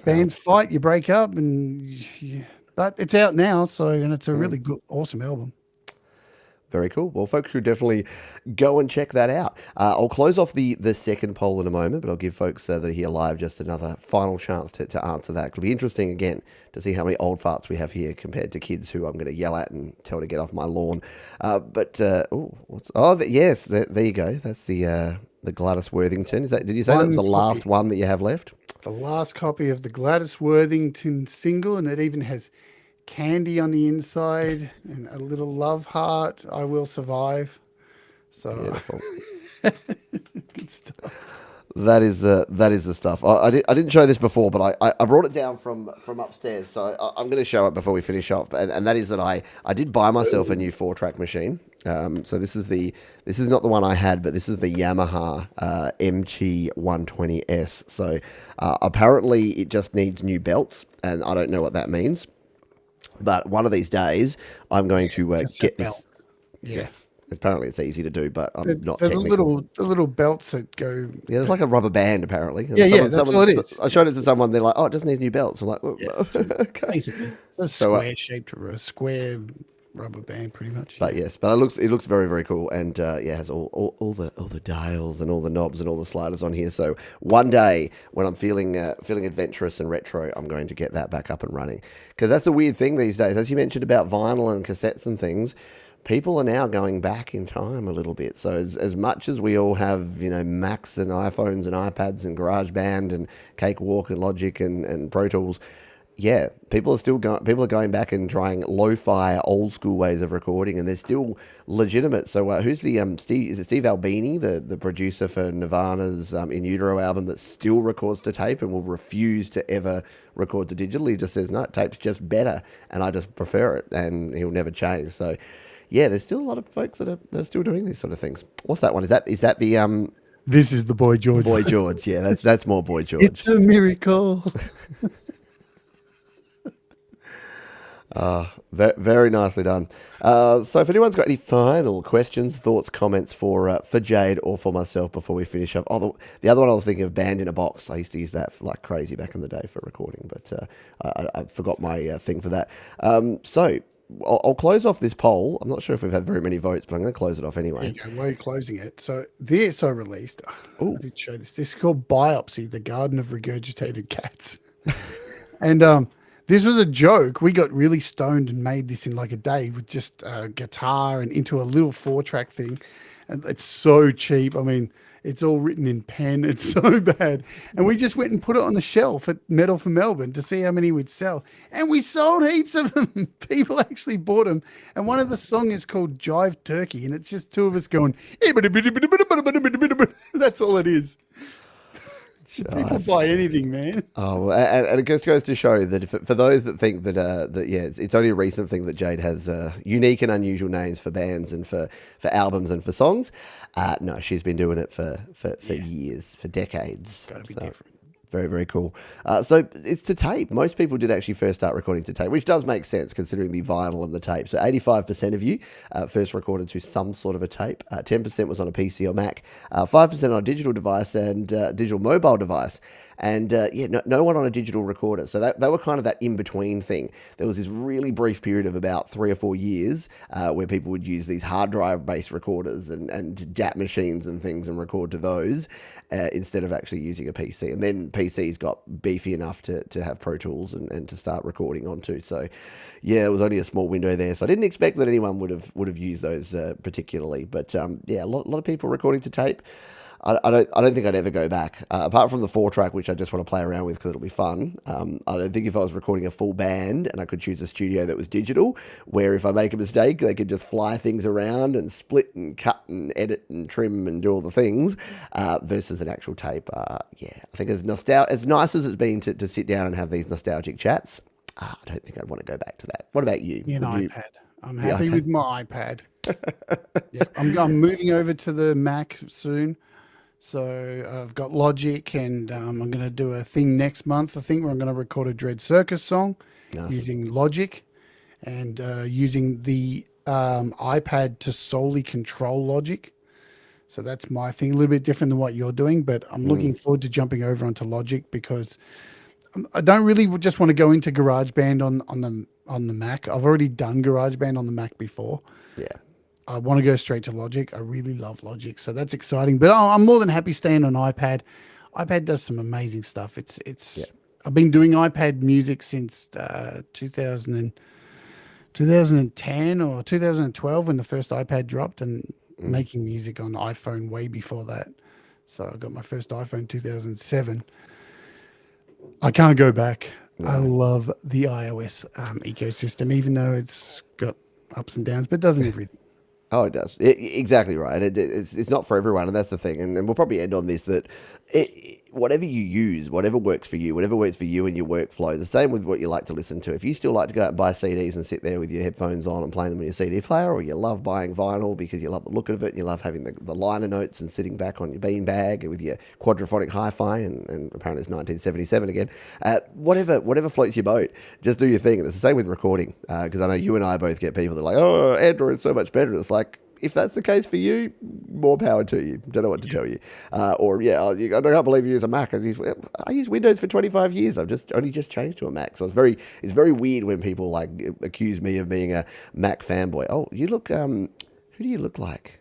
Bands fight, you break up, but it's out now. And it's a really good, awesome album. Very cool. Well, folks should definitely go and check that out. I'll close off the second poll in a moment, but I'll give folks that are here live just another final chance to answer that. It'll be interesting, again, to see how many old farts we have here compared to kids who I'm going to yell at and tell to get off my lawn. Yes, there you go. That's the Gladys Worthington. Did you say that was the last one that you have left? The last copy of the Gladys Worthington single, and it even has candy on the inside and a little love heart. I will survive. So Beautiful. good stuff. That is the stuff. I didn't show this before, but I brought it down from upstairs, so I'm going to show it before we finish up. And that is that I did buy myself a new 4-track machine. So this is not the one I had, but this is the Yamaha MT120S. So apparently it just needs new belts, and I don't know what that means. But one of these days, I'm going to get this. Yeah. Apparently, it's easy to do, but I'm not The technical. little belts that go. Yeah, there's like a rubber band apparently. And Yeah, that's all it is. I showed it to someone. They're like, "Oh, it just needs new belts." I'm like, well, Yeah, "Okay." basically it's a So, square shaped or a square rubber band, pretty much. but Yeah. yes, but it looks very very cool, and yeah, it has all the dials and all the knobs and all the sliders on here. So one day when I'm feeling adventurous and retro, I'm going to get that back up and running, because that's a weird thing these days. As you mentioned about vinyl and cassettes and things, people are now going back in time a little bit. So as much as we all have, Macs and iPhones and iPads and GarageBand and Cakewalk and Logic and Pro Tools, yeah, people are going back and trying lo-fi old school ways of recording, and they're still legitimate. So who's the Steve? Is it Steve Albini, the producer for Nirvana's In Utero album, that still records to tape and will refuse to ever record to digital? He just says no, tape's just better, and I just prefer it, and he'll never change. So yeah, there's still a lot of folks that are still doing these sort of things. What's that one? Is that the This is the Boy George. Boy George? Yeah, that's more Boy George. It's a miracle. Very nicely done. So if anyone's got any final questions, thoughts, comments for Jade or for myself before we finish up. Oh, the other one I was thinking of, Band in a Box. I used to use that like crazy back in the day for recording, but I forgot my thing for that. So I'll close off this poll. I'm not sure if we've had very many votes, but I'm going to close it off anyway. There you go. We're closing it. So this I released. Ooh. I did show this. This is called Biopsy, the Garden of Regurgitated Cats. And this was a joke. We got really stoned and made this in like a day with just a guitar and into a little 4-track thing. And it's so cheap. I mean, it's all written in pen. It's so bad. And we just went and put it on the shelf at Metal for Melbourne to see how many we'd sell. And we sold heaps of them. People actually bought them. And one of the songs is called Jive Turkey. And it's just two of us going, that's all it is. People buy anything, man. Oh, and it just goes to show that for those that think that yeah, it's only a recent thing that Jade has unique and unusual names for bands and for albums and for songs. No, she's been doing it for years, for decades. Got to be different. Very, very cool. So it's to tape. Most people did actually first start recording to tape, which does make sense considering the vinyl and the tape. So 85% of you first recorded to some sort of a tape. 10% was on a PC or Mac. 5% on a digital device and digital mobile device. And yeah, no one on a digital recorder. So they were kind of that in-between thing. There was this really brief period of about 3 or 4 years where people would use these hard drive-based recorders and DAT machines and things and record to those instead of actually using a PC. And then PCs got beefy enough to have Pro Tools and to start recording onto. So yeah, it was only a small window there. So I didn't expect that anyone would have used those particularly. But yeah, a lot of people recording to tape. I don't think I'd ever go back, apart from the 4-track, which I just want to play around with because it'll be fun. I don't think if I was recording a full band and I could choose a studio that was digital, where if I make a mistake, they could just fly things around and split and cut and edit and trim and do all the things, versus an actual tape. Yeah, I think as nice as it's been to sit down and have these nostalgic chats, I don't think I'd want to go back to that. What about you? iPad. I'm happy with my iPad. Yeah, I'm moving over to the Mac soon. So I've got Logic, and I'm going to do a thing next month, I think, where I'm going to record a Dread Circus song using Logic and using the iPad to solely control Logic. So that's my thing, a little bit different than what you're doing, but I'm looking forward to jumping over onto Logic because I don't really just want to go into GarageBand on the Mac. I've already done GarageBand on the Mac before. Yeah. I want to go straight to Logic. I really love Logic, so that's exciting. But I'm more than happy staying on iPad. iPad does some amazing stuff. It's. I've been doing iPad music since 2010 or 2012 when the first iPad dropped, and making music on iPhone way before that. So I got my first iPhone 2007. I can't go back. No. I love the iOS ecosystem, even though it's got ups and downs, but it doesn't everything. Oh, it does. Exactly right. It's not for everyone, and that's the thing. And we'll probably end on this, that whatever you use, whatever works for you and your workflow, the same with what you like to listen to. If you still like to go out and buy CDs and sit there with your headphones on and play them on your CD player, or you love buying vinyl because you love the look of it and you love having the liner notes and sitting back on your beanbag with your quadraphonic hi-fi, and apparently it's 1977 again, whatever floats your boat, just do your thing. And it's the same with recording, because I know you and I both get people that are like, oh, Android's so much better. It's like, if that's the case for you, more power to you. Don't know what to tell you. Or yeah, I can't believe you use a Mac. I use Windows for 25 years. I've only just changed to a Mac. So it's very weird when people like accuse me of being a Mac fanboy. Oh, you look. Who do you look like?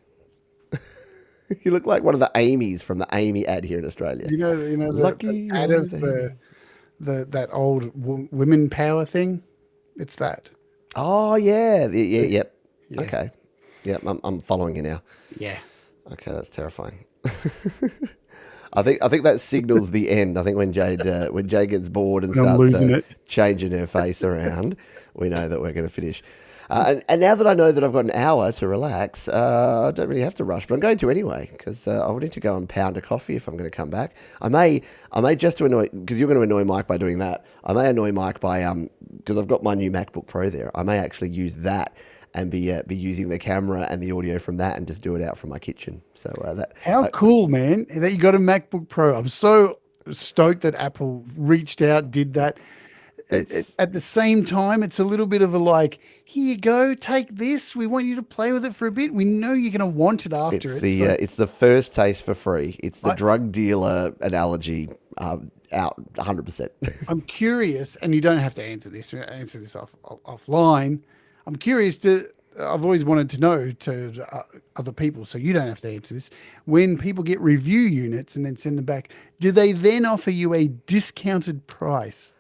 You look like one of the Amy's from the Amy ad here in Australia. The ad of that old women power thing. It's that. Oh yeah, yep. Yeah. Okay, yep. I'm following you now. Yeah. Okay, that's terrifying. I think that signals the end. I think when Jade gets bored and When I'm starts losing it. changing her face around, we know that we're going to finish. And now that I know that I've got an hour to relax, I don't really have to rush, but I'm going to anyway because I need to go and pound a coffee if I'm going to come back. I may just to annoy, because you're going to annoy Mike by doing that. I may annoy Mike by because I've got my new MacBook Pro there. I may actually use that and be using the camera and the audio from that and just do it out from my kitchen. So How cool, man, that you got a MacBook Pro. I'm so stoked that Apple reached out, did that. At the same time, it's a little bit of a like, here you go, take this. We want you to play with it for a bit. We know you're going to want it after it. It's the first taste for free. It's the drug dealer analogy out 100%. I'm curious, and you don't have to answer this offline. I'm curious I've always wanted to know to other people, so you don't have to answer this. When people get review units and then send them back, do they then offer you a discounted price?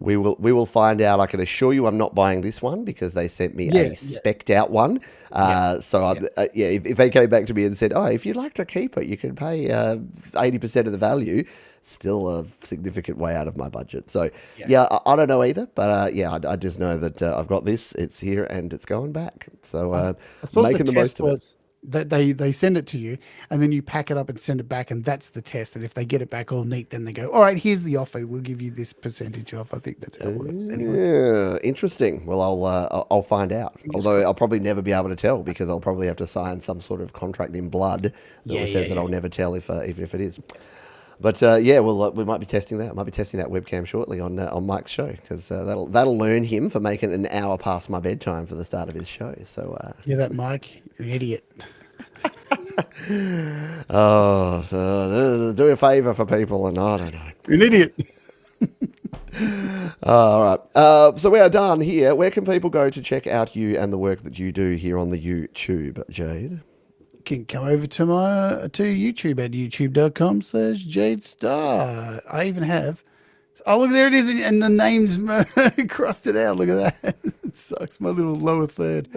We will find out. I can assure you, I'm not buying this one because they sent me a spec'd out one. If they came back to me and said, "Oh, if you'd like to keep it, you can pay 80% of the value," still a significant way out of my budget. So I don't know either, but I just know that I've got this. It's here and it's going back. So I thought making the most of it. That they send it to you and then you pack it up and send it back, and that's the test. And if they get it back all neat, then they go, all right, here's the offer. We'll give you this percentage off. I think that's how it works. Anyway. Yeah, interesting. Well, I'll find out. Although I'll probably never be able to tell because I'll probably have to sign some sort of contract in blood that says that I'll never tell even if it is. But we might be testing that. I might be testing that webcam shortly on Mike's show because that'll learn him for making an hour past my bedtime for the start of his show. So that Mike, an idiot. Do a favour for people, and I don't know. An idiot. All right. So we are done here. Where can people go to check out you and the work that you do here on the YouTube, Jade? Can come over to YouTube at youtube.com/Jade Star. I even have. Oh, look, there it is. And the name's crossed it out. Look at that. It sucks. My little lower third.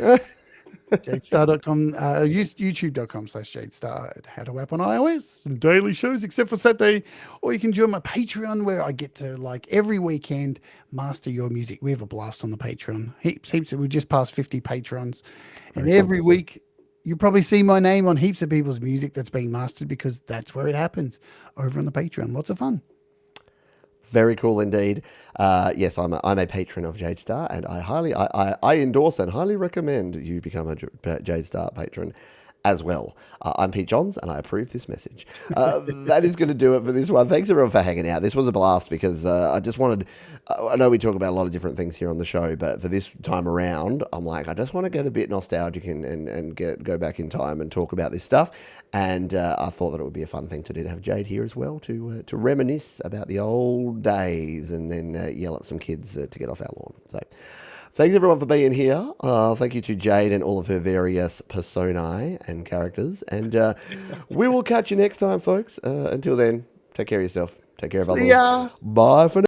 JadeStar.com, youtube.com/JadeStar. How to App on iOS. Some daily shows except for Saturday. Or you can join my Patreon where I get to, like, every weekend master your music. We have a blast on the Patreon. Heaps. We just passed 50 patrons. And every week you probably see my name on heaps of people's music that's being mastered because that's where it happens, over on the Patreon. Lots of fun. Very cool indeed. Yes, I'm a patron of Jade Star, and I endorse and highly recommend you become a Jade Star patron as well. I'm Pete Johns, and I approve this message. That is going to do it for this one. Thanks everyone for hanging out. This was a blast because I just wanted. I know we talk about a lot of different things here on the show, but for this time around, I'm like, I just want to get a bit nostalgic and go back in time and talk about this stuff. And I thought that it would be a fun thing to do to have Jade here as well to reminisce about the old days and then yell at some kids to get off our lawn. So. Thanks everyone for being here. Thank you to Jade and all of her various personae and characters. And we will catch you next time, folks. Until then, take care of yourself. Take care of others. See ya. Bye for now.